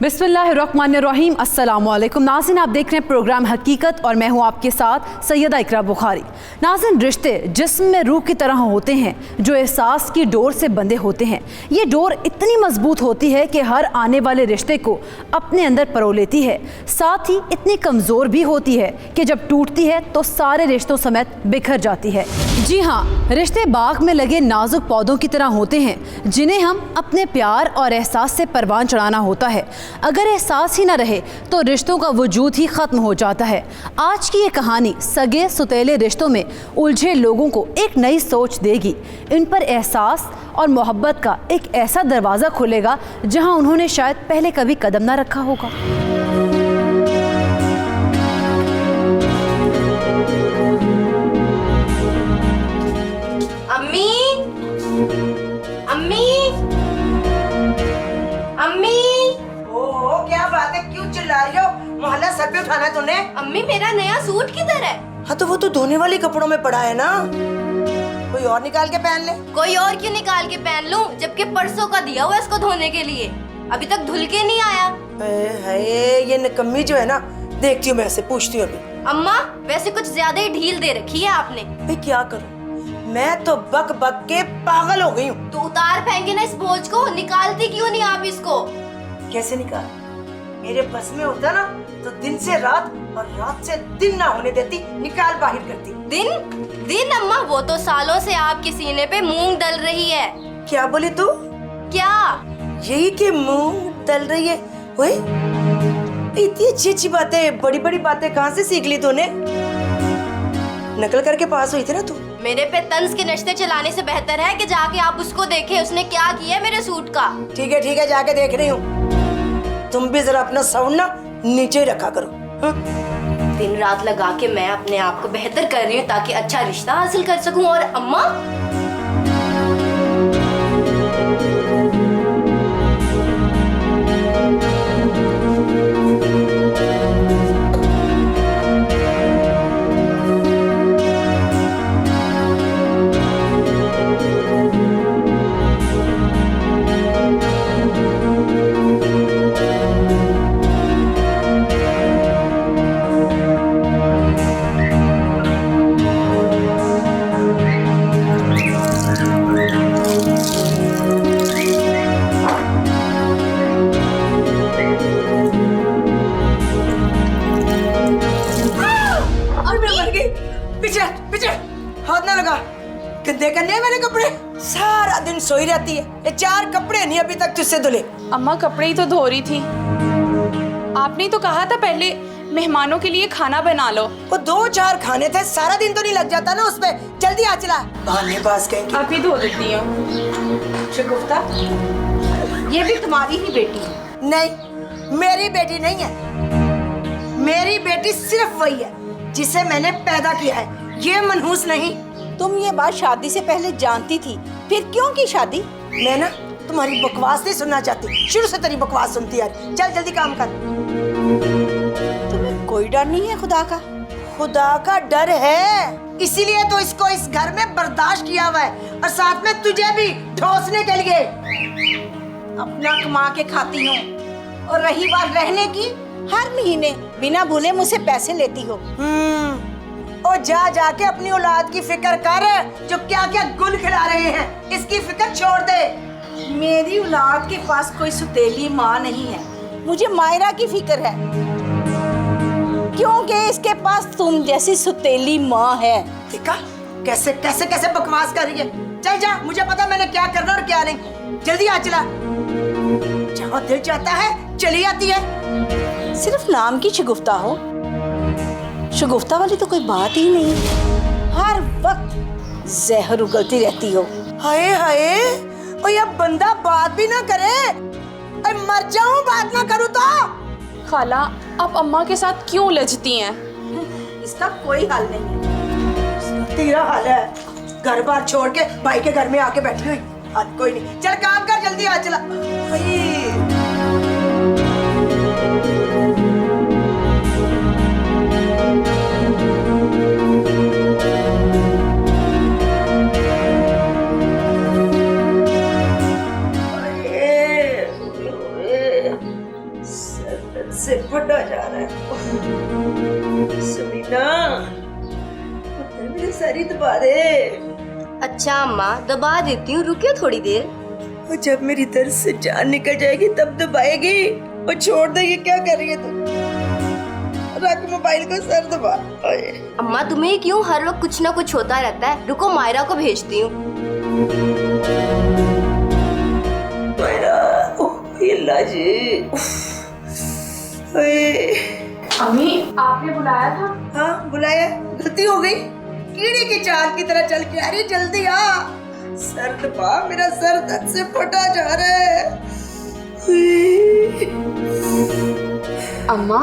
बिस्मिल्लाहिर्रहमानिर्रहीम। अस्सलामुअलैकुम नाज़रीन, आप देख रहे हैं प्रोग्राम हकीकत और मैं हूं आपके साथ सैयदा इकरा बुखारी। नाज़रीन, रिश्ते जिस्म में रूह की तरह होते हैं जो एहसास की डोर से बंधे होते हैं। ये डोर इतनी मजबूत होती है कि हर आने वाले रिश्ते को अपने अंदर परो लेती है, साथ ही इतनी कमज़ोर भी होती है कि जब टूटती है तो सारे रिश्तों समेत बिखर जाती है। जी हाँ, रिश्ते बाग में लगे नाजुक पौधों की तरह होते हैं जिन्हें हम अपने प्यार और एहसास से परवान चढ़ाना होता है। अगर एहसास ही ना रहे तो रिश्तों का वजूद ही ख़त्म हो जाता है। आज की ये कहानी सगे सुतेले रिश्तों में उलझे लोगों को एक नई सोच देगी। इन पर एहसास और मोहब्बत का एक ऐसा दरवाज़ा खुलेगा जहां उन्होंने शायद पहले कभी कदम ना रखा होगा। अम्मी, अम्मी, अम्मी। ओहो, क्या बात है, क्यों चिल्ला रही हो? मोहल्ला सर पे उठाना है तूने? अम्मी, मेरा नया सूट किधर है? हाँ तो वो तो धोने वाले कपड़ों में पड़ा है ना, कोई और निकाल के पहन ले। कोई और क्यों निकाल के पहन लूं, जबकि परसों का दिया हुआ इसको धोने के लिए, अभी तक धुल के नहीं आया। ये निकम्मी जो है ना, देखती हूँ मैं ऐसे पूछती हूँ अभी। अम्मा, वैसे कुछ ज्यादा ही ढील दे रखी है आपने। भाई क्या करूँ, मैं तो बक बक के पागल हो गई हूँ। तो उतार फेंके ना इस बोझ को, निकालती क्यों नहीं आप इसको? कैसे निकाल? मेरे बस में होता ना तो दिन से रात और रात से दिन ना होने देती, निकाल बाहर करती। दिन दिन अम्मा, वो तो सालों से आपके सीने पे मूंग दल रही है। क्या बोली तू? क्या? यही कि मूंग दल रही है? ओए, इतनी अच्छी अच्छी बातें, बड़ी बड़ी बातें कहाँ से सीख ली तूने? नकल करके पास हुई थी ना तू? मेरे पे तंज के नशते चलाने से बेहतर है कि जाके आप उसको देखें, उसने क्या किया मेरे सूट का। ठीक है, जाके देख रही हूँ। तुम भी जरा अपना साउंड ना नीचे रखा करो। दिन रात लगा के मैं अपने आप को बेहतर कर रही हूँ ताकि अच्छा रिश्ता हासिल कर सकूं। और अम्मा, हाथ ना लगा, गंदे करने हैं मैंने कपड़े। सारा दिन सोई रहती है, ये 4 कपड़े नहीं अभी तक तुझसे धुले। अम्मा, कपड़े ही तो धो रही थी। आपने तो कहा था पहले मेहमानों के लिए खाना बना लो। वो 2-4 खाने थे, सारा दिन तो नहीं लग जाता ना उसपे। जल्दी आ चला। बहाने बाज कहेंगे। अभी धो देती हूँ। शगुफ्ता, ये भी तुम्हारी ही बेटी है? नहीं, मेरी बेटी नहीं है। मेरी बेटी सिर्फ वही है जिसे मैंने पैदा किया है, ये मनहूस नहीं। तुम ये बात शादी से पहले जानती थी, फिर क्यों की शादी? मैं ना तुम्हारी बकवास नहीं सुनना चाहती, शुरू से तेरी बकवास सुनती आ रही। चल जल्दी काम कर। तुम्हें कोई डर नहीं है खुदा का? खुदा का डर है, इसीलिए तो इसको इस घर में बर्दाश्त किया हुआ है, और साथ में तुझे भी ठोसने के लिए। अपना कमा के खाती हूँ, और रही बात रहने की, हर महीने बिना भूले मुझसे पैसे लेती हो। और जा जाके अपनी औलाद की फिक्र कर, जो क्या क्या गुल खिला रहे हैं, इसकी फिक्र छोड़ दे। मेरी औलाद के पास कोई सुतेली माँ नहीं है, मुझे मायरा की फिक्र है, क्योंकि इसके पास तुम जैसी सुतेली माँ है। देखा कैसे कैसे कैसे बकवास कर रही है। चल जा, मुझे पता मैंने क्या करना और क्या नहीं। जल्दी आ चला। जहाँ दिल चाहता है चली आती है। सिर्फ नाम की शगुफ्ता हो, शगुफ्ता वाली तो कोई बात ही नहीं। हर वक्त जहर उगलती रहती हो। हाय हाय, और ये बंदा बात भी ना करे, मर जाऊं बात ना करूं तो। खाला, आप अम्मा के साथ क्यों उलझती हैं? इसका कोई हल नहीं है। तेरा हाल है, घर बार छोड़ के भाई के घर में आके बैठी हुई। कोई नहीं, चल काम कर, जल्दी आ चला। सारी दबा दे। अच्छा अम्मा दबा देती हूँ, रुकिए थोड़ी देर। और जब मेरी दर्द से जान निकल जाएगी तब दबाएगी। और छोड़ दे, ये क्या कर रही है तू? रख मोबाइल को, सर दबा। अम्मा तुम्हें क्यों हर वक्त कुछ ना कुछ होता रहता है? रुको मायरा को भेजती हूँ। अम्मी आपने बुलाया था? हाँ बुलाया, गलती हो गई। कीड़े की चाल की तरह चल के आ रही, जल्दी आ। सर दबा, मेरा सर दर्द से फटा जा रहा है। अम्मा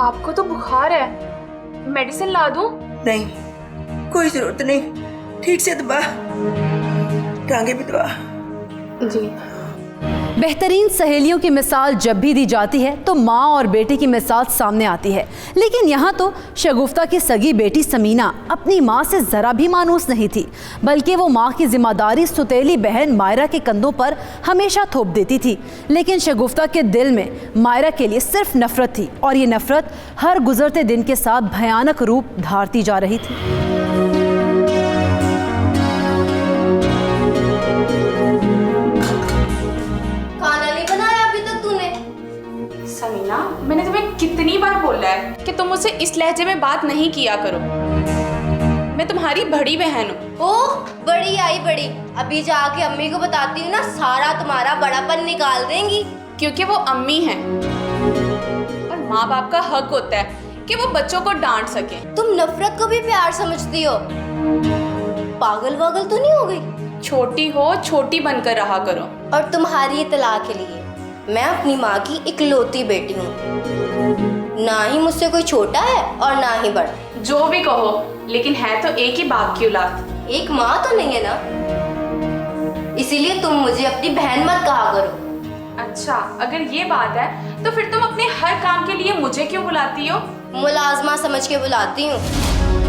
आपको तो बुखार है, मेडिसिन ला दूं? नहीं, कोई जरूरत नहीं, ठीक से दबा, टांगे भी दबा। जी। बेहतरीन सहेलियों की मिसाल जब भी दी जाती है तो माँ और बेटे की मिसाल सामने आती है, लेकिन यहाँ तो शगुफ्ता की सगी बेटी समीना अपनी माँ से ज़रा भी मानूस नहीं थी, बल्कि वो माँ की जिम्मेदारी सुतेली बहन मायरा के कंधों पर हमेशा थोप देती थी। लेकिन शगुफ्ता के दिल में मायरा के लिए सिर्फ नफरत थी, और ये नफरत हर गुजरते दिन के साथ भयानक रूप धारती जा रही थी। समीना, मैंने तुम्हें कितनी बार बोला है कि तुम मुझसे इस लहजे में बात नहीं किया करो। मैं तुम्हारी बड़ी बहन हूँ। ओह बड़ी आई बड़ी, अभी जाके अम्मी को बताती हूँ ना, सारा तुम्हारा बड़ापन निकाल देंगी। क्योंकि वो अम्मी हैं और माँ बाप का हक होता है कि वो बच्चों को डांट सके। तुम नफरत को भी प्यार समझती हो, पागल वागल तो नहीं हो गई? छोटी हो, छोटी बनकर रहा करो। और तुम्हारी इत्तला के लिए, मैं अपनी माँ की इकलौती बेटी हूँ, ना ही मुझसे कोई छोटा है और ना ही बड़ा। जो भी कहो, लेकिन है तो एक ही बाप की औलाद। एक माँ तो नहीं है ना, इसीलिए तुम मुझे अपनी बहन मत कहा करो। अच्छा, अगर ये बात है तो फिर तुम अपने हर काम के लिए मुझे क्यों बुलाती हो? मुलाजमा समझ के बुलाती हूँ।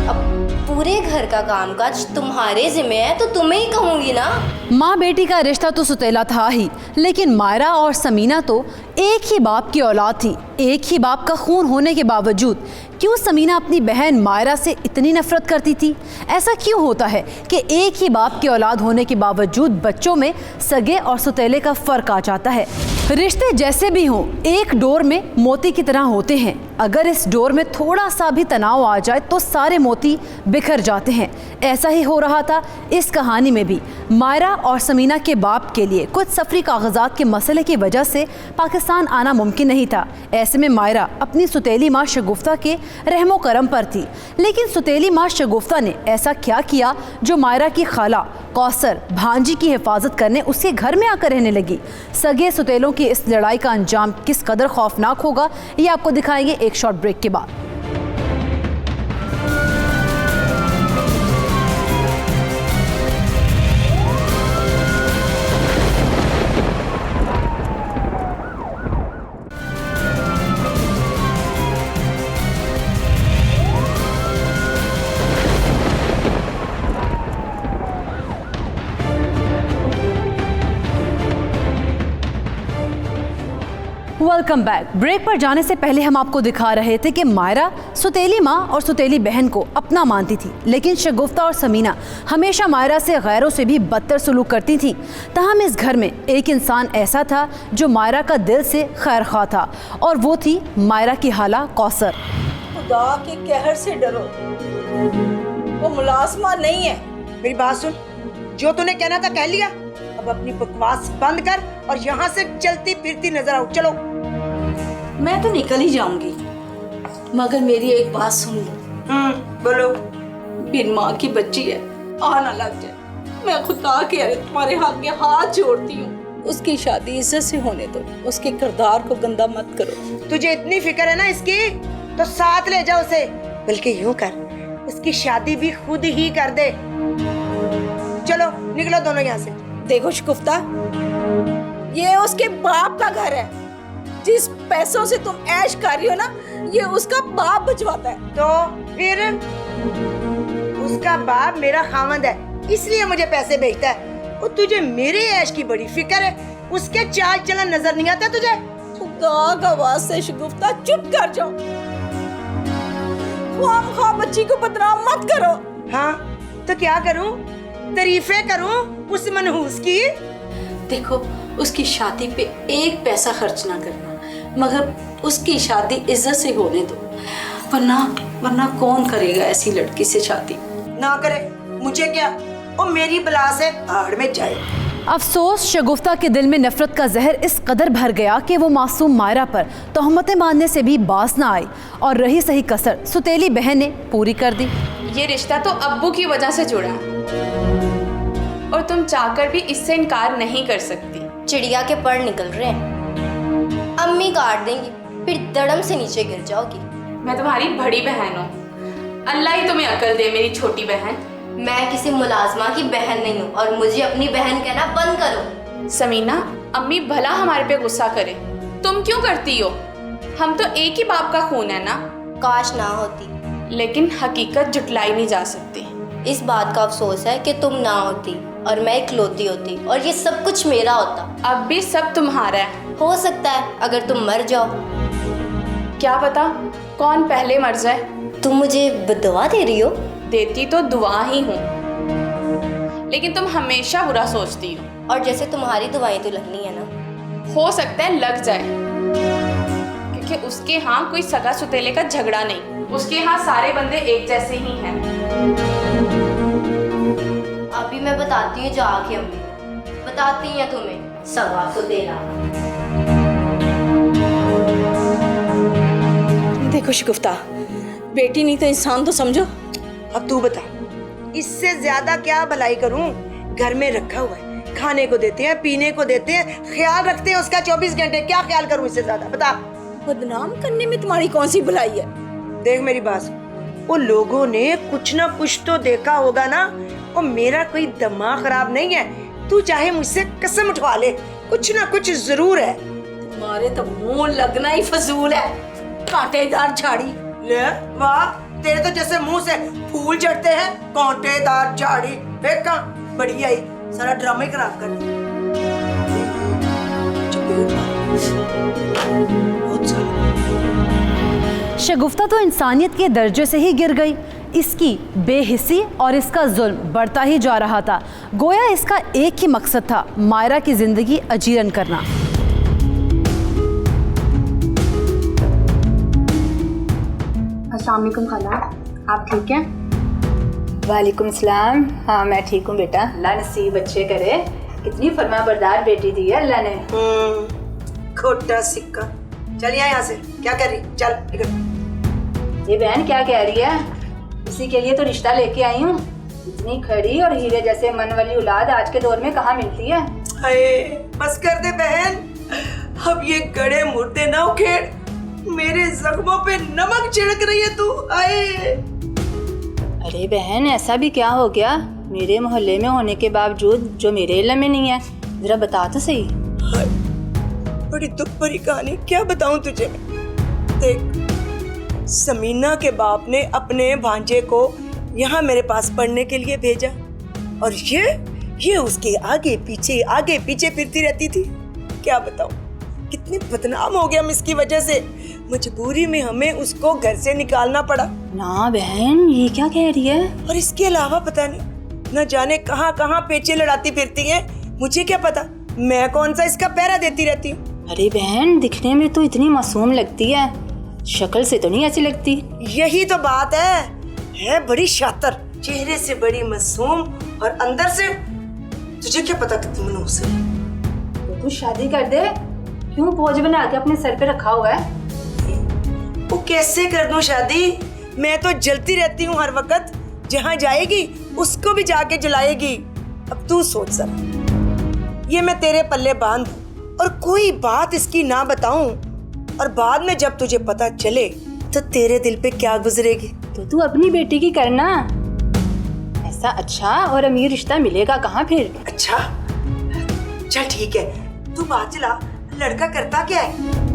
अब पूरे घर का कामकाज तुम्हारे जिम्मे है तो तुम्हें ही कहूंगी ना। माँ बेटी का रिश्ता तो सुतेला था ही, लेकिन मायरा और समीना तो एक ही बाप की औलाद थी। एक ही बाप का खून होने के बावजूद क्यों समीना अपनी बहन मायरा से इतनी नफरत करती थी? ऐसा क्यों होता है कि एक ही बाप की औलाद होने के बावजूद बच्चों में सगे और सुतेले का फर्क आ जाता है? रिश्ते जैसे भी हों, एक डोर में मोती की तरह होते हैं। अगर इस डोर में थोड़ा सा भी तनाव आ जाए तो सारे मोती बिखर जाते हैं। ऐसा ही हो रहा था इस कहानी में भी। मायरा और समीना के बाप के लिए कुछ सफरी कागजात के मसले की वजह से पाकिस्तान आना मुमकिन नहीं था। ऐसे में मायरा अपनी सुतेली माँ शगुफ्ता के रहमो करम पर थी। लेकिन सुतेली माँ शगुफ्ता ने ऐसा क्या किया जो मायरा की खाला कौसर भांजी की हिफाजत करने उसके घर में आकर रहने लगी? सगे सुतेलों की इस लड़ाई का अंजाम किस कदर खौफनाक होगा, ये आपको दिखाएंगे एक शॉर्ट ब्रेक के बाद। Welcome back. ब्रेक पर जाने से पहले हम आपको दिखा रहे थे कि मायरा सुतेली माँ और सुतेली बहन को अपना मानती थी, लेकिन शगुफ्ता और समीना हमेशा मायरा से गैरों से भी बदतर सलूक करती थीं। तहम इस घर में एक इंसान ऐसा था जो मायरा का दिल से खैर खा था, और वो थी मायरा की हाला कौसर। खुदा के कहर से डरो, वो मुलाजमा नहीं है। मेरी बात सुन, जो तूने कहना था कह लिया, अब अपनी बकवास बंद कर और यहाँ से चलती फिरती नजर आओ। चलो। मैं तो निकल ही जाऊंगी, मगर मेरी एक बात सुन लो। बोलो। बिन माँ की बच्ची है, आना लग जाए। मैं खुदा के अरे तुम्हारे हाथ जोड़ती हूँ, उसकी शादी इज्जत से होने दो, उसके किरदार को गंदा मत करो। तुझे इतनी फिक्र है ना इसकी, तो साथ ले जाओ उसे, बल्कि यूं कर, उसकी शादी भी खुद ही कर दे। चलो निकलो दोनों यहाँ से। देखो शगुफ्ता, ये उसके बाप का घर है। जिस पैसों से तुम ऐश कर रही हो ना, ये उसका बाप बचवाता है। तो फिर उसका बाप मेरा खामंद है, इसलिए मुझे पैसे भेजता है। और तुझे मेरे ऐश की बड़ी फिक्र है, उसके चाल चलन नजर नहीं आता तुझे? खुदा का वास्ते शगुफ्ता चुप कर जाओ, ख्वाम ख्वाह बच्ची को बदनाम मत करो। हाँ तो क्या करूं? तारीफें करूं उस मनहूस की? देखो, उसकी शादी पे एक पैसा खर्च ना करना, मगर उसकी शादी इज्जत से होने दो, वरना कौन करेगा ऐसी लड़की से शादी? ना करे, मुझे क्या, वो मेरी बला से आड़ में जाए। अफसोस, शगुफ्ता के दिल में नफरत का जहर इस कदर भर गया कि वो मासूम मायरा पर तोहमतें मानने से भी बाज ना आई और रही सही कसर सुतेली बहन ने पूरी कर दी। ये रिश्ता तो अब्बू की वजह से जुड़ा है और तुम चाहकर भी इससे इनकार नहीं कर सकती। चिड़िया के पर निकल रहे हैं, अम्मी काट देंगी, फिर धड़म से नीचे गिर जाओगी। मैं तुम्हारी बड़ी बहन हूँ, अल्लाह ही तुम्हें अकल दे मेरी छोटी बहन। मैं किसी मुलाजमा की बहन नहीं हूँ और मुझे अपनी बहन कहना बंद करो। समीना, अम्मी भला हमारे पे गुस्सा करे, तुम क्यों करती हो? हम तो एक ही बाप का खून है ना। काश ना होती, लेकिन हकीकत जुटलाई नहीं जा सकती। इस बात का अफसोस है कि तुम ना होती और मैं इकलौती होती और ये सब कुछ मेरा होता। अब भी सब तुम्हारा है। हो सकता है अगर तुम मर जाओ। क्या पता कौन पहले मर जाए। तुम मुझे बददुआ दे रही हो? देती तो दुआ ही हूँ, लेकिन तुम हमेशा बुरा सोचती हो। और जैसे तुम्हारी दुआएं तो लगनी है ना। हो सकता है लग जाए, क्योंकि उसके यहाँ कोई सगा सुतेले का झगड़ा नहीं, उसके यहाँ सारे बंदे एक जैसे ही हैं। अभी मैं बताती हूँ जाके अम्मी, बताती हैं तुम्हें सगा सुतेला। देखो शगुफ्ता, बेटी नहीं तो इंसान तो समझो। अब तू बता, इससे ज्यादा क्या भलाई करूं? घर में रखा हुआ है, खाने को देते हैं, पीने को देते हैं, ख्याल रखते हैं उसका 24 घंटे। क्या ख्याल करूं इससे ज्यादा? बता। बदनाम करने में तुम्हारी कौन सी भलाई है? देख मेरी बात, वो लोगों ने कुछ ना कुछ तो देखा होगा ना। और मेरा कोई दिमाग खराब नहीं है, तू चाहे मुझसे कसम उठवा ले, कुछ ना कुछ जरूर है। तुम्हारे तो मुंह लगना ही फजूल है, कांटेदार झाड़ी। ले वाह, तेरे तो जैसे मुंह से फूल झड़ते हैं, कांटेदार झाड़ी। देखा, बढ़िया ही सारा ड्रामा ही खराब कर दिया। शगुफ्ता तो इंसानियत के दर्जे से ही गिर गई। इसकी बेहिस्सी और इसका जुल्म बढ़ता ही जा रहा था। गोया इसका एक ही मकसद था, मायरा की जिंदगी अजीरन करना। अस्सलाम वालेकुम खाला, आप ठीक हैं? वालेकुम सलाम। हाँ मैं ठीक हूँ बेटा, अल्लाह नसीब अच्छे करे। कितनी फरमाबरदार बेटी दी है अल्लाह ने। खोटा सिक्का। चल यहाँ से, क्या कर रही? चल निकल। ये बहन क्या कह रही है? इसी के लिए तो रिश्ता लेके आई हूँ। इतनी खड़ी और हीरे जैसे मन वाली औलाद आज के दौर में कहाँ मिलती है? अरे बस कर दे बहन, अब ये गड़े मुर्दे ना उखेड़। मेरे जख्मों पे नमक छिड़क रही है तू। आए अरे बहन, ऐसा भी क्या हो गया मेरे मोहल्ले में होने के बावजूद जो मेरे इल्म में नहीं है? जरा बता तो सही। बड़ी दुख भरी कहानी, क्या बताऊं तुझे मैं। देख, समीना के बाप ने अपने भांजे को यहाँ मेरे पास पढ़ने के लिए भेजा और ये उसके आगे पीछे फिरती रहती थी। क्या बताऊं, कितने बदनाम हो गया हम इसकी वजह से। मजबूरी में हमें उसको घर से निकालना पड़ा। ना बहन, ये क्या कह रही है? और इसके अलावा पता नहीं न जाने कहाँ कहाँ पेचे लड़ाती फिरती है। मुझे क्या पता, मैं कौन सा इसका पहरा देती रहती हूँ। अरे बहन, दिखने में तो इतनी मासूम लगती है, शक्ल से तो नहीं ऐसी लगती। यही तो बात है बड़ी शातिर, चेहरे से बड़ी मासूम और अंदर से तुझे क्या पता कितनी मनहूस है। तो तू शादी कर दे, क्यों बोझ बना के अपने सर पे रखा हुआ है? वो कैसे कर दूं शादी? मैं तो जलती रहती हूँ हर वक्त, जहाँ जाएगी उसको भी जाके जलाएगी। अब तू सोच सर, ये मैं तेरे पल्ले बांध और कोई बात इसकी ना बताऊं, और बाद में जब तुझे पता चले तो तेरे दिल पे क्या गुजरेगी। तो तू अपनी बेटी की करना, ऐसा अच्छा और अमीर रिश्ता मिलेगा कहाँ फिर? अच्छा चल ठीक है, तू बात चला, लड़का करता क्या है?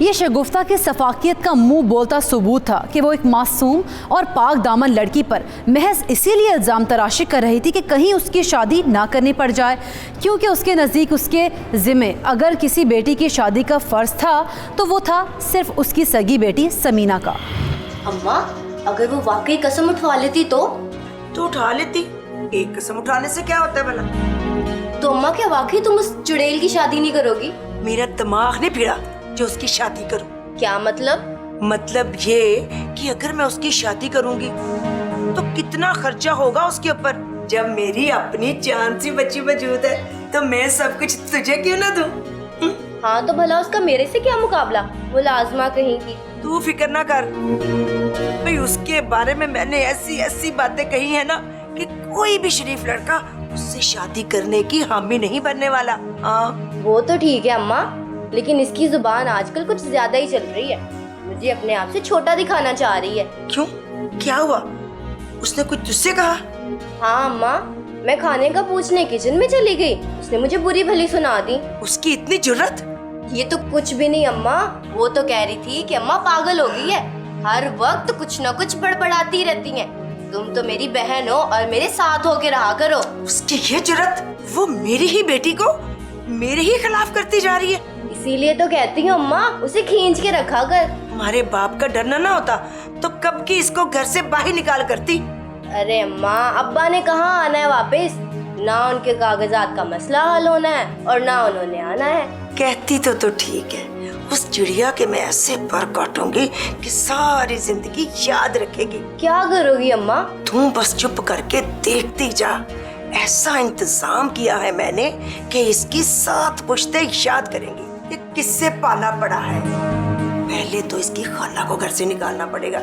ये शगुफ्ता की सफाकियत का मुंह बोलता सबूत था कि वो एक मासूम और पाक दामन लड़की पर महज इसीलिए इल्ज़ाम तराशी कर रही थी कि कहीं उसकी शादी ना करनी पड़ जाए, क्योंकि उसके नज़दीक उसके ज़िम्मे अगर किसी बेटी की शादी का फ़र्ज़ था तो वो था सिर्फ उसकी सगी बेटी समीना का। अम्मा, अगर वो वाकई कसम उठवा लेती तो उठा लेती। एक कसम उठाने से क्या होता है भला? तो अम्मा क्या वाकई तुम उस चुड़ैल की शादी नहीं करोगी? मेरा दिमाग नहीं फिरा जो उसकी शादी करूं। क्या मतलब? मतलब ये कि अगर मैं उसकी शादी करूंगी तो कितना खर्चा होगा उसके ऊपर। जब मेरी अपनी जान सी बच्ची मौजूद है तो मैं सब कुछ तुझे क्यों ना दूं? हाँ तो भला उसका मेरे से क्या मुकाबला, वो लाजमा कहेगी। तू फिक्र ना कर भाई, उसके बारे में मैंने ऐसी ऐसी बातें कही है ना कि कोई भी शरीफ लड़का उससे शादी करने की हामी नहीं बनने वाला। हाँ वो तो ठीक है अम्मा, लेकिन इसकी जुबान आजकल कुछ ज्यादा ही चल रही है। मुझे अपने आप से छोटा दिखाना चाह रही है। क्यों, क्या हुआ? उसने कुछ तुझसे कहा? हाँ अम्मा, मैं खाने का पूछने किचन में चली गई, उसने मुझे बुरी भली सुना दी। उसकी इतनी जुर्रत? ये तो कुछ भी नहीं अम्मा, वो तो कह रही थी कि अम्मा पागल हो गई है, हर वक्त कुछ न कुछ बड़बड़ाती रहती हैं। तुम तो मेरी बहन हो और मेरे साथ होके रहा करो। उसकी ये जुर्रत, वो मेरी ही बेटी को मेरे ही खिलाफ करती जा रही है। इसीलिए तो कहती हूँ अम्मा, उसे खींच के रखा कर। हमारे बाप का डरना ना होता तो कब की इसको घर से बाहर निकाल करती। अरे अम्मा, अब्बा ने कहाँ आना है वापस? ना उनके कागजात का मसला हल होना है और ना उन्होंने आना है। कहती तो ठीक है, उस चिड़िया के मैं ऐसे पर काटूंगी कि सारी जिंदगी याद रखेगी। क्या करोगी अम्मा? तू बस चुप करके देखती जा। ऐसा इंतजाम किया है मैंने कि इसकी 7 पुश्तें याद करेंगी कि किससे पाला पड़ा है। पहले तो इसकी खाला को घर से निकालना पड़ेगा,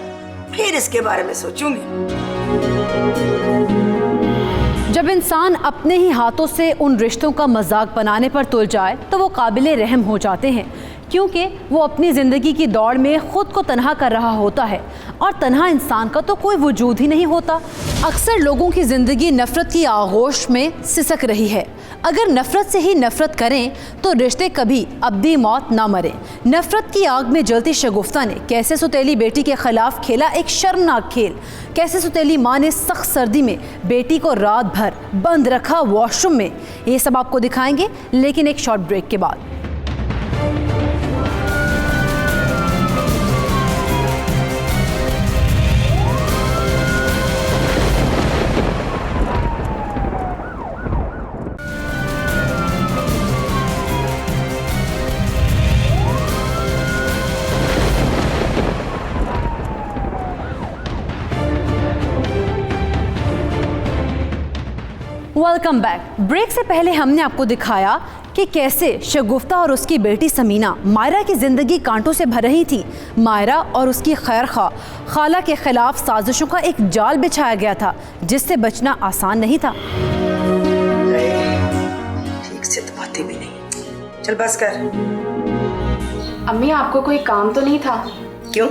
फिर इसके बारे में सोचूंगी। जब इंसान अपने ही हाथों से उन रिश्तों का मजाक बनाने पर तुल जाए तो वो काबिले रहम हो जाते हैं, क्योंकि वो अपनी ज़िंदगी की दौड़ में ख़ुद को तन्हा कर रहा होता है और तन्हा इंसान का तो कोई वजूद ही नहीं होता। अक्सर लोगों की ज़िंदगी नफ़रत की आगोश में सिसक रही है। अगर नफ़रत से ही नफ़रत करें तो रिश्ते कभी अब्दी मौत ना मरें। नफ़रत की आग में जलती शगुफ्ता ने कैसे सौतेली बेटी के ख़िलाफ़ खेला एक शर्मनाक खेल। कैसे सौतेली माँ ने सख्त सर्दी में बेटी को रात भर बंद रखा वॉशरूम में। ये सब आपको दिखाएंगे, लेकिन एक शॉर्ट ब्रेक के बाद। Welcome back. ब्रेक से पहले हमने आपको दिखाया कि कैसे शगुफ्ता और उसकी बेटी समीना मायरा की ज़िंदगी कांटों से भर रही थी। मायरा और उसकी खैर खा खाला के खिलाफ साजिशों का एक जाल बिछाया गया था जिससे बचना आसान नहीं था। ठीक से तो बातें भी नहीं। चल बस कर। अम्मी आपको कोई काम तो नहीं था? क्यों,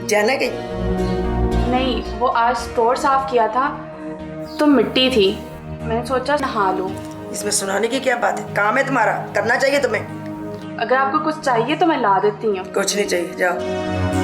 जाना गई? नहीं, वो आज स्टोर साफ किया था तो मिट्टी थी, मैंने सोचा नहा लूं। इसमें सुनाने की क्या बात है? काम है तुम्हारा, करना चाहिए तुम्हें। अगर आपको कुछ चाहिए तो मैं ला देती हूँ। कुछ नहीं चाहिए, जाओ।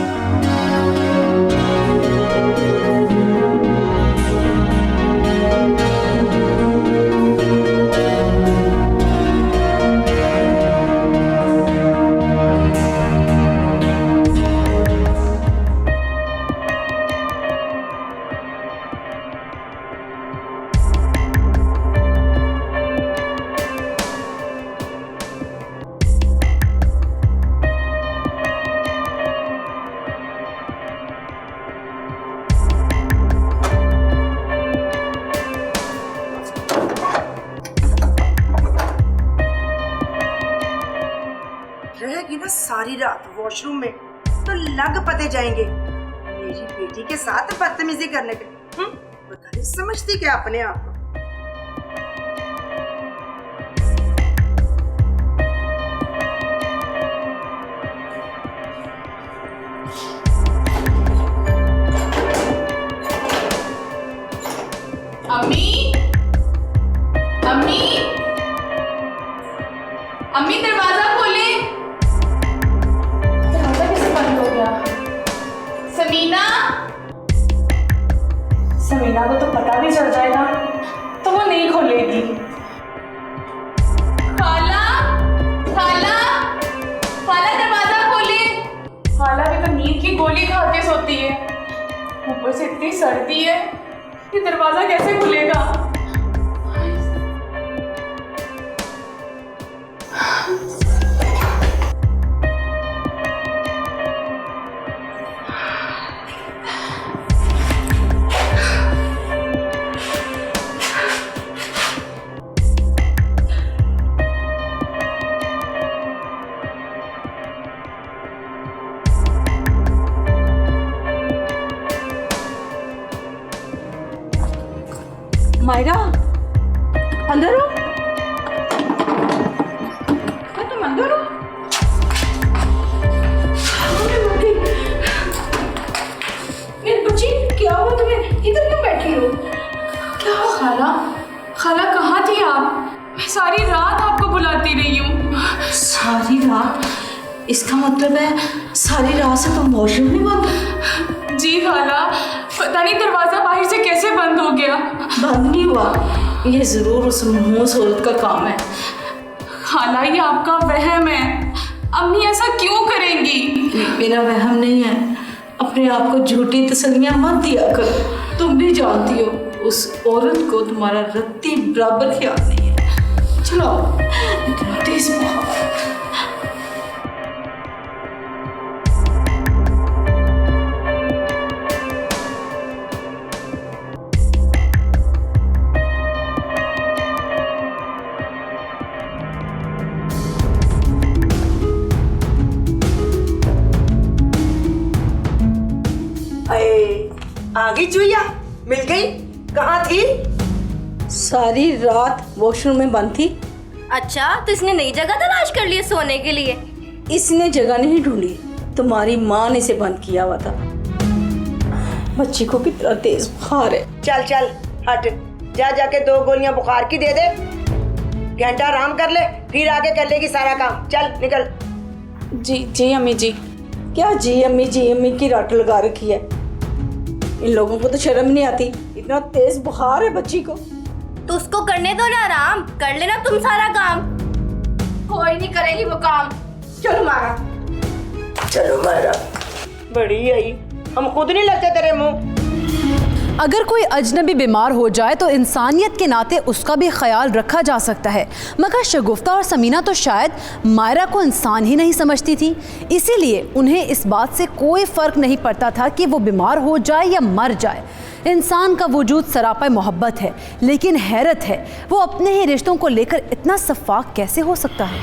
रहेगी ना सारी रात वॉशरूम में तो लग पते जाएंगे मेरी बेटी के साथ बदतमीजी करने के। पता नहीं समझती क्या अपने आप को। अम्मी, अम्मी, अम्मी दरवाजा खोले। दरवाजा कैसे बंद हो गया? समीना, समीना को तो पता भी चल जाएगा तो वो नहीं खोलेगी। खाला, खाला, खाला दरवाजा खोले। खाला भी तो नींद की गोली खा के सोती है। ऊपर से इतनी सर्दी है, ये दरवाजा कैसे खुलेगा? मायरा, अंदर हो। क्या तुम अंदर हो? मेरी बच्ची, क्या हुआ तुम्हें? इधर क्यों बैठी हो? क्या खाला? खाला कहाँ थी आप? मैं सारी रात आपको बुलाती रही हूँ। सारी रात? इसका मतलब है सारी रात से तुम वॉशरूम में बंद हो? जी खाला, पता नहीं दरवाजा बाहर से कैसे बंद हो गया। बंद नहीं हुआ, ये जरूर उस मनहूस औरत का काम है। खाला, ये आपका वहम है। अम्मी ऐसा क्यों करेंगी? मेरा वहम नहीं है। अपने आप को झूठी तसल्लियां मत दिया करो। तुम भी जानती हो उस औरत को तुम्हारा रत्ती बराबर ख्याल नहीं है। चलो तेज बहाव। आ गई चुईया, मिल गई। कहाँ थी? सारी रात वॉशरूम में बंद थी। अच्छा, तो इसने नई जगह तलाश कर ली है सोने के लिए? इसने जगह नहीं ढूंढी, तुम्हारी माँ ने इसे बंद किया हुआ था। बच्ची को कितना तेज बुखार है। चल चल हट, जा जाके 2 गोलियां बुखार की दे दे, घंटा आराम कर ले, फिर आगे कर लेगी सारा काम। चल निकल। जी जी अम्मी जी। क्या जी अम्मी की रट लगा रखी है। इन लोगों को तो शर्म नहीं आती। इतना तेज बुखार है बच्ची को। तो उसको करने दो ना आराम, कर लेना तुम सारा काम। कोई नहीं करेगी वो काम। चलो मारा, चलो मारा, बड़ी आई, हम खुद नहीं लगते तेरे मुंह। अगर कोई अजनबी बीमार हो जाए तो इंसानियत के नाते उसका भी ख्याल रखा जा सकता है, मगर शगुफ्ता और समीना तो शायद मायरा को इंसान ही नहीं समझती थी। इसीलिए उन्हें इस बात से कोई फ़र्क नहीं पड़ता था कि वो बीमार हो जाए या मर जाए। इंसान का वजूद सरापा मोहब्बत है, लेकिन हैरत है वो अपने ही रिश्तों को लेकर इतना शफ़ाफ कैसे हो सकता है।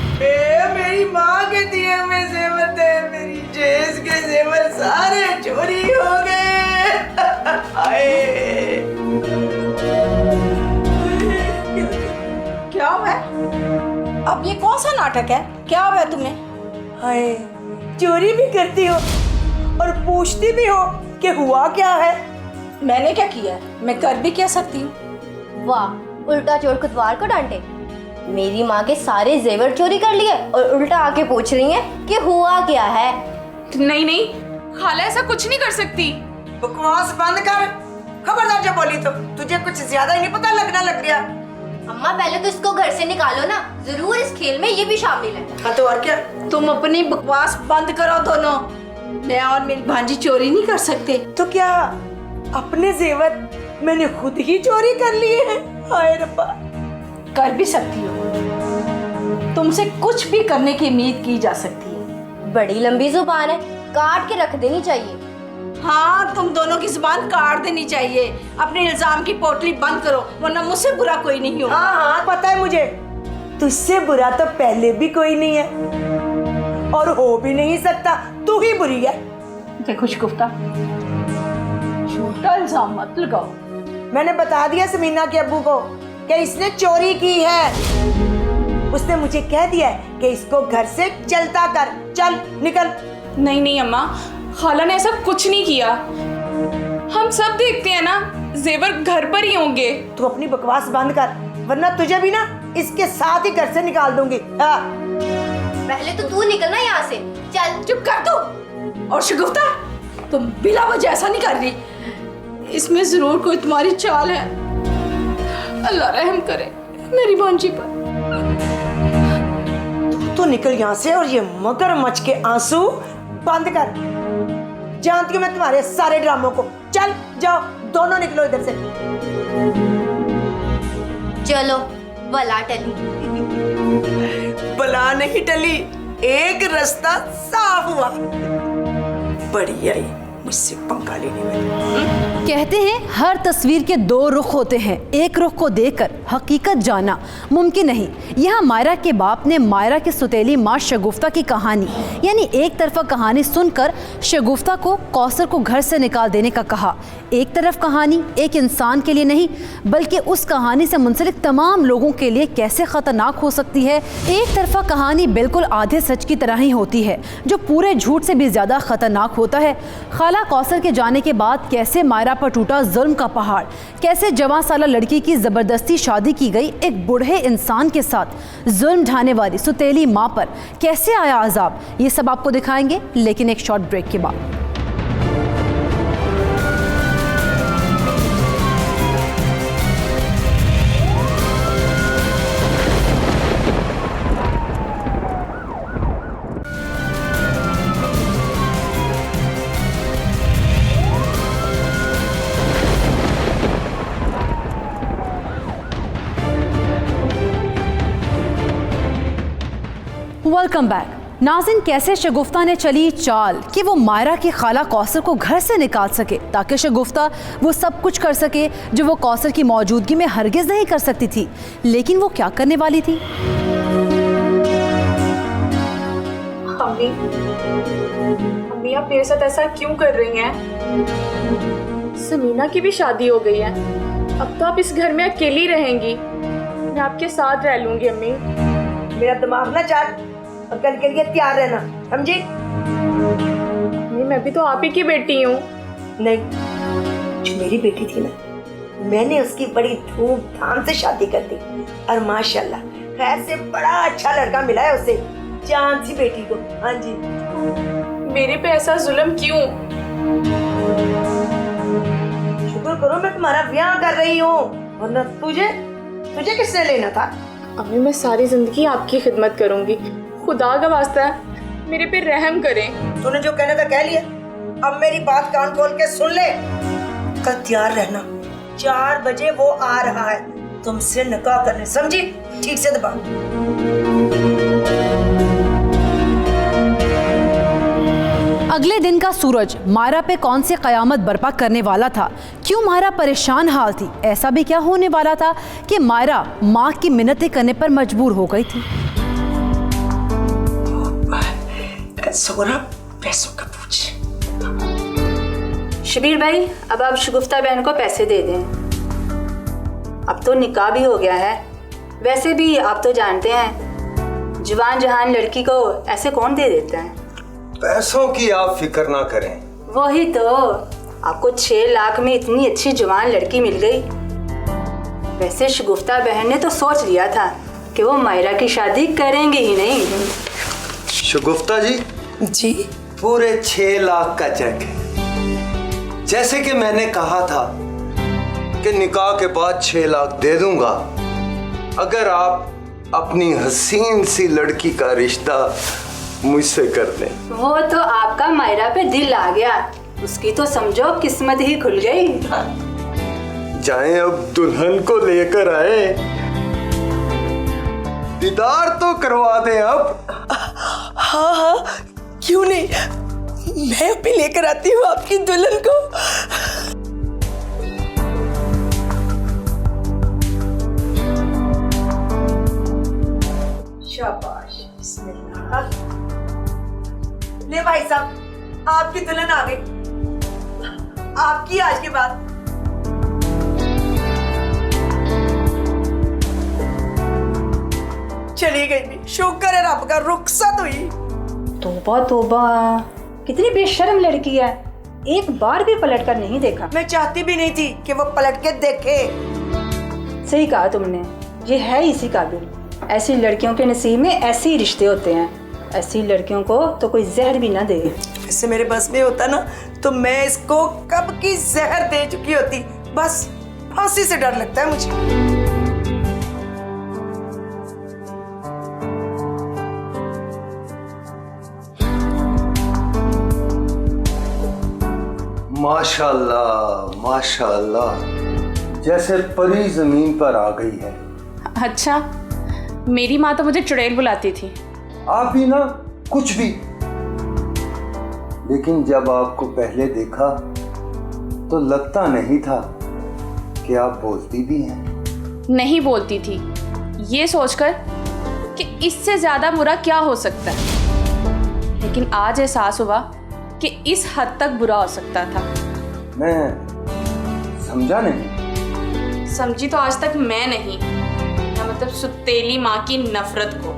मेरी माँ के दिए हुए जेवर थे, मेरी जेज के जेवर सारे चोरी हो गए। क्या हुआ है? अब ये कौन सा नाटक है? क्या हुआ है तुम्हें? हाय, चोरी भी करती हो और पूछती भी हो कि हुआ क्या है। मैंने क्या किया है? मैं कर भी क्या सकती हूँ? वाह, उल्टा चोर कुतवार को डांटे। मेरी माँ के सारे जेवर चोरी कर लिए और उल्टा आके पूछ रही हैं कि हुआ क्या है। नहीं नहीं खाला, ऐसा कुछ नहीं कर सकती। बकवास बंद कर। खबरदार जब बोली तो तुझे कुछ ज्यादा ही नहीं पता लगना लग गया। अम्मा, पहले तो इसको घर से निकालो ना, जरूर इस खेल में ये भी शामिल है। हाँ तो और क्या? तुम अपनी बकवास बंद करो दोनों। मैं और मेरी भांजी चोरी नहीं कर सकते। तो क्या अपने जेवर मैंने खुद ही चोरी कर लिए हैं? हाय रब्बा। कर भी सकती हो। तुमसे कुछ भी करने की उम्मीद की जा सकती है। बड़ी लंबी जुबान है, काट के रख देनी चाहिए। हाँ, तुम दोनों की जुबान काट देनी चाहिए। अपने इल्जाम की पोटली बंद करो, वरना मुझसे बुरा कोई नहीं हो। हाँ हाँ पता है मुझे, तुझसे बुरा तो पहले भी कोई नहीं है और हो भी नहीं सकता। तू ही बुरी है। देखो शगुफ्ता, झूठा इल्जाम मत लगाओ। मैंने बता दिया समीना के अब्बू को कि इसने चोरी की है। उसने मुझे कह दिया है कि इसको घर से चलता कर। चल निकल। नहीं नहीं अम्मा, खाला ने ऐसा कुछ नहीं किया। हम सब देखते हैं ना, जेवर घर पर ही होंगे। तू अपनी बकवास बंद कर, वरना तुझे भी ना इसके साथ ही घर से निकाल दूंगी। हाँ। पहले तो तू निकलना यहाँ से। चल चुप कर तू। और शगुफ्ता, तुम बिला वजह ऐसा नहीं कर रही। इसमें जरूर कोई तुम्हारी चाल है। अल्लाह रहम करे मेरी भांजी पर। तू निकल यहाँ से और ये मगरमच्छ के आंसू बंद कर। जानती हूँ मैं तुम्हारे सारे ड्रामों को। चल जाओ दोनों निकलो इधर से। चलो बला टली। बला नहीं टली, एक रास्ता साफ हुआ। बड़ी आई मुझसे पंगा लेने वाली। कहते हैं हर तस्वीर के दो रुख होते हैं, एक रुख को देखकर हकीकत जाना मुमकिन नहीं। यहाँ मायरा के बाप ने मायरा की सुतेली माँ शगुफ्ता की कहानी यानी एक तरफा कहानी सुनकर शगुफ्ता को कौसर को घर से निकाल देने का कहा। एक तरफ कहानी एक इंसान के लिए नहीं बल्कि उस कहानी से मुंसलिक तमाम लोगों के लिए कैसे ख़तरनाक हो सकती है। एक तरफा कहानी बिल्कुल आधे सच की तरह ही होती है जो पूरे झूठ से भी ज़्यादा ख़तरनाक होता है। खाला कौसर के जाने के बाद कैसे मायरा पर टूटा जुल्म का पहाड़, कैसे जवां साला लड़की की ज़बरदस्ती शादी की गई एक बूढ़े इंसान के साथ, जुल्म ढाने वाली सुतेली माँ पर कैसे आया अजाब, ये सब आपको दिखाएंगे लेकिन एक शॉर्ट ब्रेक के बाद। Welcome back. नाज़िन, कैसे शगुफ्ता ने चली चाल कि वो मायरा की खाला कौसर को घर से निकाल सके ताकि शगुफ्ता वो सब कुछ कर सके जो वो कौसर की मौजूदगी में हरगिज़ नहीं कर सकती थी। लेकिन वो क्या करने वाली थी? अम्मी आप मेरे साथ ऐसा क्यों कर रही हैं? समीना की भी शादी हो गई है, अब तो आप इस घर में अकेली रहेंगी। मैं आपके साथ रह लूंगी अम्मी। मेरा दिमाग ना चाट और कल के लिए तैयार रहना, समझी? मैं भी तो आप ही की बेटी हूँ। नहीं, जो मेरी बेटी थी ना, मैंने उसकी बड़ी धूमधाम से शादी कर दी और माशाल्लाह खैर से बड़ा अच्छा लड़का मिला है उसे, जान सी बेटी को। हाँ जी। मेरे पे ऐसा जुल्म क्यों? शुक्र करो मैं तुम्हारा ब्याह कर रही हूँ, वरना तुझे किसने लेना था? अम्मी मैं सारी जिंदगी आपकी खिदमत करूंगी, खुदा का वास्ता है मेरे पे रहम करें। तूने जो कहना था कह लिया, अब मेरी बात कान खोल के सुन ले। कल तैयार रहना, 4 बजे वो आ रहा है तुमसे निकाह करने, समझी? ठीक से दबा। अगले दिन का सूरज मायरा पे कौन सी कयामत बर्पा करने वाला था? क्यों मायरा परेशान हाल थी? ऐसा भी क्या होने वाला था कि मायरा माँ की मिन्नतें करने पर मजबूर हो गई थी? सोरा पैसों का पूछ। शबीर भाई, अब आप शगुफ्ता बहन को पैसे दे दें। अब तो निकाह भी हो गया है। वैसे भी आप तो जानते हैं जवान जहान लड़की को ऐसे कौन दे देता है। पैसों की आप फिक्र ना करें। वही तो, आपको 6 लाख में इतनी अच्छी जवान लड़की मिल गई। वैसे शगुफ्ता बहन ने तो सोच लिया था कि वो मायरा की शादी करेंगे ही नहीं। शगुफ्ता जी पूरे 6 लाख का चेक है। जैसे कि मैंने कहा था कि निकाह के बाद 6 लाख दे दूंगा अगर आप अपनी हसीन सी लड़की का रिश्ता मुझसे कर दें। वो तो आपका मायरा पे दिल आ गया, उसकी तो समझो किस्मत ही खुल गई। जाएं अब दुल्हन को लेकर आए, दीदार तो करवा दें अब। हाँ, क्यों नहीं, मैं भी लेकर आती हूँ आपकी दुल्हन को। शाबाश, बिस्मिल्लाह। ले भाई साहब, आपकी दुल्हन आ गई, आपकी आज के बाद। चली गई भी, शुक्र है रब का, रुखसत हुई। तौबा तौबा, कितनी बेशर्म लड़की है, एक बार भी पलट कर नहीं देखा। मैं चाहती भी नहीं थी कि वो पलट के देखे। सही कहा तुमने, ये है इसी काबिल। ऐसी लड़कियों के नसीब में ऐसे ही रिश्ते होते हैं। ऐसी लड़कियों को तो कोई जहर भी ना दे। इससे मेरे बस में होता ना तो मैं इसको कब की जहर दे चुकी होती। बस फांसी से डर लगता है मुझे। माशाल्लाह माशाल्लाह, जैसे परी जमीन पर आ गई है। अच्छा, मेरी माँ तो मुझे चुड़ैल बुलाती थी। आप भी ना कुछ भी, लेकिन जब आपको पहले देखा तो लगता नहीं था कि आप बोलती भी हैं। नहीं बोलती थी, ये सोचकर कि इससे ज़्यादा बुरा क्या हो सकता है, लेकिन आज एहसास हुआ कि इस हद तक बुरा हो सकता था। मैं समझा नहीं। समझी तो आज तक मैं नहीं, मतलब सुतेली माँ की नफरत को।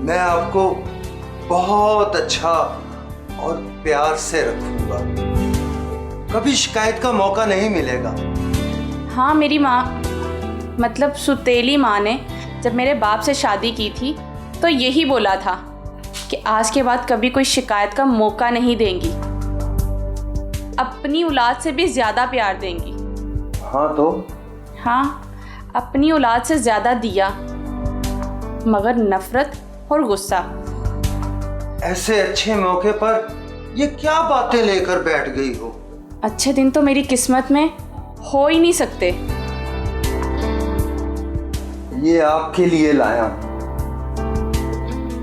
मैं आपको बहुत अच्छा और प्यार से रखूंगा, कभी शिकायत का मौका नहीं मिलेगा। हाँ, मेरी माँ मतलब सुतेली माँ ने जब मेरे बाप से शादी की थी तो यही बोला था कि आज के बाद कभी कोई शिकायत का मौका नहीं देंगी, अपनी औलाद से भी ज़्यादा प्यार देंगी। हाँ तो? हाँ, अपनी औलाद से ज़्यादा दिया, मगर नफरत और गुस्सा। ऐसे अच्छे मौके पर ये क्या बातें लेकर बैठ गई हो? अच्छे दिन तो मेरी किस्मत में हो ही नहीं सकते। ये आपके लिए लाया,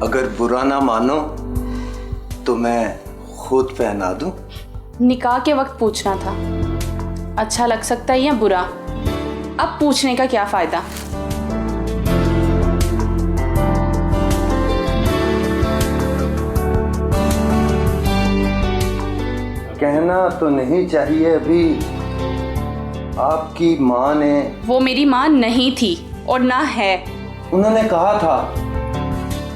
अगर बुरा ना मानो तो मैं खुद पहना दूं। निकाह के वक्त पूछना था, अच्छा लग सकता है या बुरा, अब पूछने का क्या फायदा। कहना तो नहीं चाहिए, अभी आपकी माँ ने। वो मेरी माँ नहीं थी और ना है। उन्होंने कहा था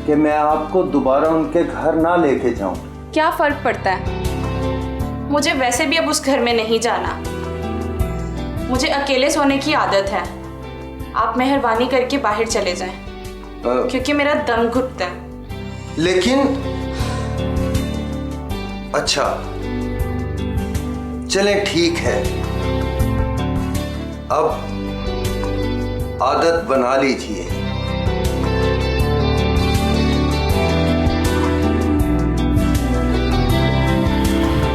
कि मैं आपको दोबारा उनके घर ना लेके जाऊं। क्या फर्क पड़ता है, मुझे वैसे भी अब उस घर में नहीं जाना। मुझे अकेले सोने की आदत है, आप मेहरबानी करके बाहर चले जाएं, क्योंकि मेरा दम घुटता है। लेकिन अच्छा चलें, ठीक है, अब आदत बना लीजिए।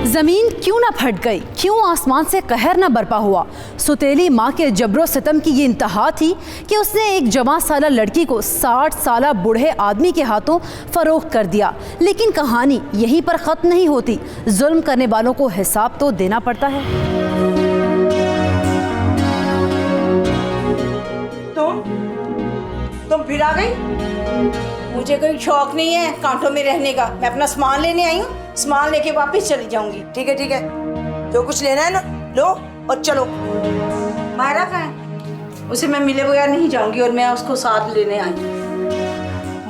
जमीन क्यों ना फट गई, क्यों आसमान से कहर ना बरपा हुआ। सुतेली माँ के जबरो सितम की ये इंतहा थी कि उसने एक जवां साला लड़की को 60 साला बूढ़े आदमी के हाथों फरोख्त कर दिया। लेकिन कहानी यहीं पर ख़त्म नहीं होती, जुल्म करने वालों को हिसाब तो देना पड़ता है। तुम फिर आ गई? मुझे कोई शौक नहीं है कांटों में रहने का, मैं अपना सामान लेने आई हूँ, सामान लेके वापस चली जाऊंगी। ठीक है, जो कुछ लेना है ना लो और चलो। मायरा कहाँ है? उसे मैं मिले बगैर नहीं जाऊंगी और मैं उसको साथ लेने आई।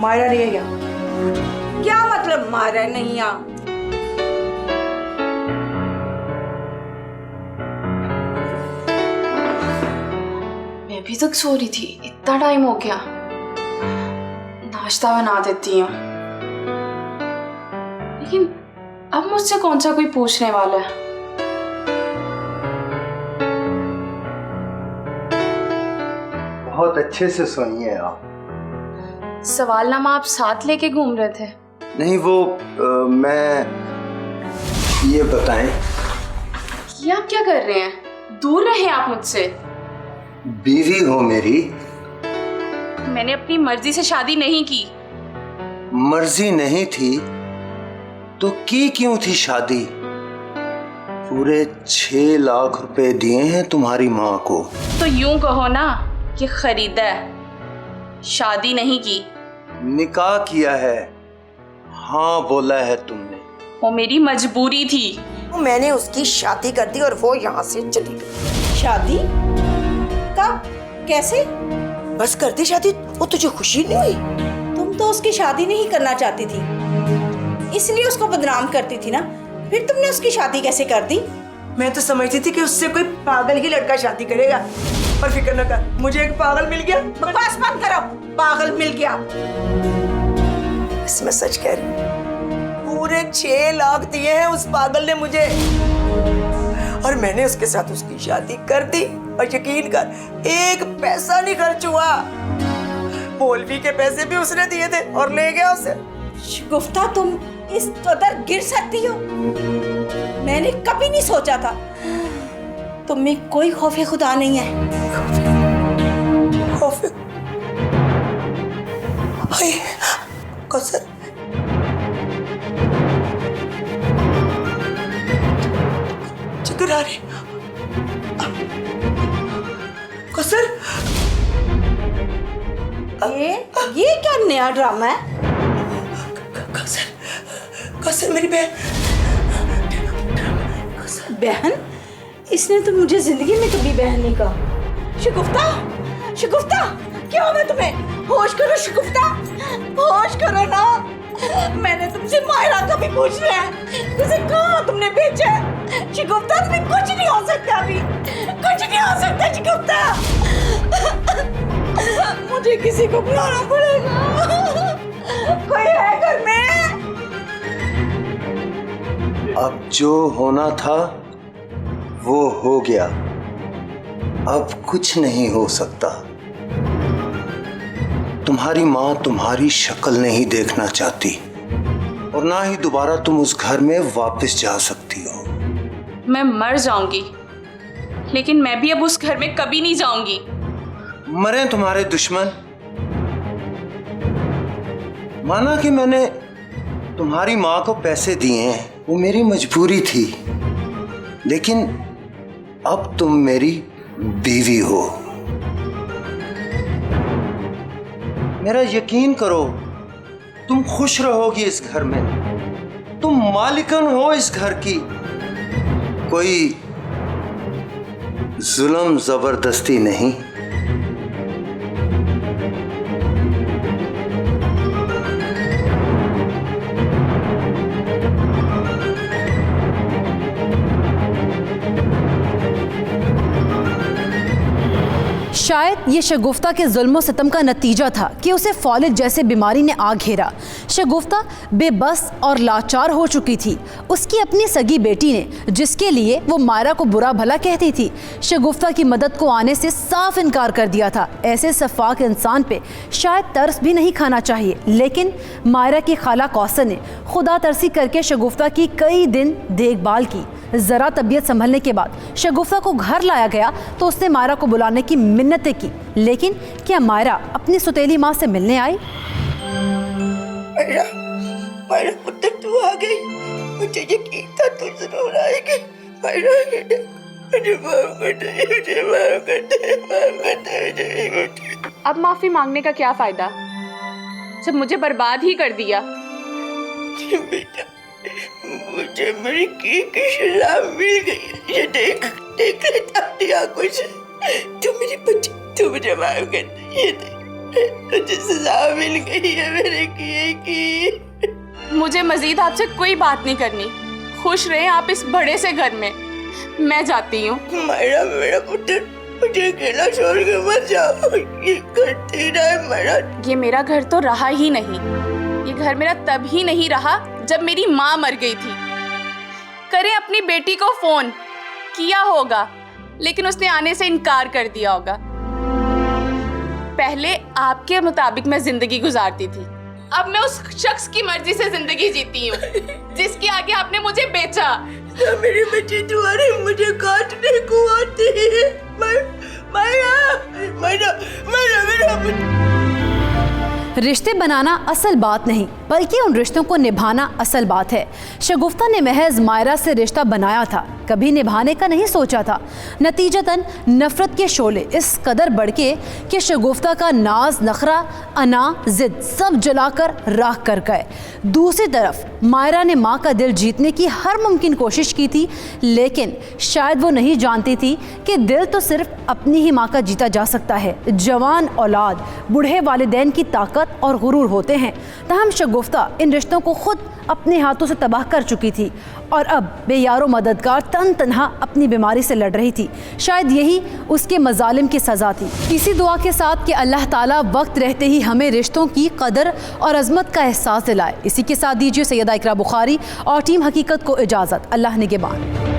मायरा नहीं है? क्या मतलब मायरा नहीं आ? मैं अभी तक सो रही थी, इतना टाइम हो गया। नाश्ता बना देती हूँ, लेकिन अब मुझसे कौन सा कोई पूछने वाला है। बहुत अच्छे से सुनिए आप। सवालनामा आप साथ लेके घूम रहे थे? नहीं, वो मैं ये बताएं। ये आप क्या कर रहे हैं? दूर रहें आप मुझसे। बीवी हो मेरी। मैंने अपनी मर्जी से शादी नहीं की। मर्जी नहीं थी तो की क्यों थी शादी? पूरे 6 लाख रुपए दिए हैं तुम्हारी माँ को। तो यूं कहो ना कि खरीदा है, शादी नहीं की। निकाह किया है, हाँ बोला है तुमने। वो मेरी मजबूरी थी। मैंने उसकी शादी कर दी और वो यहाँ से चली गई। शादी? कब? कैसे? बस कर दी शादी, वो तुझे खुशी नहीं हुई? तुम तो उसकी शादी नहीं करना चाहती थी, इसलिए उसको बदनाम करती थी ना, फिर तुमने उसकी शादी कैसे कर दी? मैं तो समझती थी कि उससे कोई पागल ही लड़का शादी करेगा, पर फिक्र न कर, मुझे एक पागल मिल गया। बकवास बंद करो, पागल मिल गया। इसमें सच कह रही हूँ, पूरे 6 लाख दिए हैं उस पागल ने मुझे, और मैंने उसके साथ उसकी शादी कर दी। और यकीन कर, 1 पैसा नहीं खर्च हुआ। मौलवी के पैसे भी उसने दिए थे और ले गया उसे। गुफ्ता, इस कदर गिर सकती हो? मैंने कभी नहीं सोचा था। तुम में कोई खौफ खुदा नहीं है। खौफ कौसर, चक्कर आ रहे। कौसर, ये क्या नया ड्रामा है? कौसर मेरी बहन। बहन? इसने तो मुझे जिंदगी में कभी बहन नहीं कहा। शगुफ्ता, शगुफ्ता, क्या हुआ तुम्हें? होश करो शगुफ्ता, होश करो ना। मैंने तुमसे मायरा का भी पूछ लिया है, उसे कहाँ तुमने भेजा? शगुफ्ता तुम्हें कुछ नहीं हो सकता, अभी कुछ नहीं हो सकता शगुफ्ता। मुझे किसी को बुलाना पड़ेगा। कोई है घर में? अब जो होना था वो हो गया, अब कुछ नहीं हो सकता। तुम्हारी माँ तुम्हारी शक्ल नहीं देखना चाहती और ना ही दोबारा तुम उस घर में वापस जा सकती हो। मैं मर जाऊंगी, लेकिन मैं भी अब उस घर में कभी नहीं जाऊंगी। मरे तुम्हारे दुश्मन। माना कि मैंने तुम्हारी माँ को पैसे दिए हैं, वो मेरी मजबूरी थी, लेकिन अब तुम मेरी बीवी हो। मेरा यकीन करो, तुम खुश रहोगी इस घर में। तुम मालिकन हो इस घर की। कोई जुल्म जबरदस्ती नहीं। शायद ये शगुफ्ता के जुल्म सितम का नतीजा था कि उसे फॉलिज जैसे बीमारी ने आ घेरा। शगुफ्ता बेबस और लाचार हो चुकी थी। उसकी अपनी सगी बेटी ने, जिसके लिए वो मायरा को बुरा भला कहती थी, शगुफ्ता की मदद को आने से साफ इनकार कर दिया था। ऐसे सफाक इंसान पे शायद तरस भी नहीं खाना चाहिए, लेकिन मायरा की खाला कौसर ने खुदा तरसी करके शगुफ्ता की कई दिन देखभाल की। ज़रा तबीयत संभलने के बाद शगुफ्ता को घर लाया गया तो उसने मायरा को बुलाने की मिन्नतें की, लेकिन क्या मायरा अपनी सुतेली माँ से मिलने आई? मायरा पुत्र तू आ गई। मुझे यकीन था तू जरूर आएगी। मायरा मुझे माफ कर दे, मुझे माफ कर दे, माफ कर दे। अब माफी मांगने का क्या फायदा जब मुझे बर्बाद ही कर दिया? बेटा, मुझे मेरी की सजा मिल गई। ये देख देख लेता अपनी आंखों से। तू मेरी बच्ची, तू मुझे माफ कर दे। ये देख, मुझे सजा मिल गई है मेरे किए की। मुझे मजीद आपसे कोई बात नहीं करनी। खुश रहे आप इस बड़े से घर में। मैं जाती हूँ। मायरा मेरा पुत्र, मुझे अकेला छोड़ के मत जाओ। ये घर तेरा है मायरा। ये मेरा घर तो रहा ही नहीं। ये घर मेरा तब ही नहीं रहा जब मेरी माँ मर गई थी। करें अपनी बेटी को फोन किया होगा, लेकिन उसने आने से इनकार कर दिया होगा। पहले आपके मुताबिक मैं जिंदगी गुजारती थी, अब मैं उस शख्स की मर्जी से जिंदगी जीती हूँ जिसके आगे आपने मुझे बेचा। मेरी बच्ची तुम्हारे मुझे काटने को आती है। रिश्ते बनाना असल बात नहीं, बल्कि उन रिश्तों को निभाना असल बात है। शगुफ्ता ने महज मायरा से रिश्ता बनाया था, कभी निभाने का नहीं सोचा था। नतीजतन नफरत के शोले इस कदर भड़के कि शगुफ्ता का नाज, नखरा, अना, जिद सब जलाकर राख कर गए। दूसरी तरफ मायरा ने माँ का दिल जीतने की हर मुमकिन कोशिश की थी, लेकिन शायद वो नहीं जानती थी कि दिल तो सिर्फ अपनी ही माँ का जीता जा सकता है। जवान औलाद बूढ़े वालिदैन की ताकत और गुरूर होते हैं। तहम शगुफ्ता इन रिश्तों को खुद अपने हाथों से तबाह कर चुकी थी और अब बेयारो मददगार तन तन्हा अपनी बीमारी से लड़ रही थी। शायद यही उसके मजालिम की सज़ा थी। इसी दुआ के साथ कि अल्लाह ताला वक्त रहते ही हमें रिश्तों की कदर और अजमत का एहसास दिलाए। इसी के साथ दीजिए सैयदा इकरा बुखारी और टीम हकीकत को इजाज़त। अल्लाह निगहबान।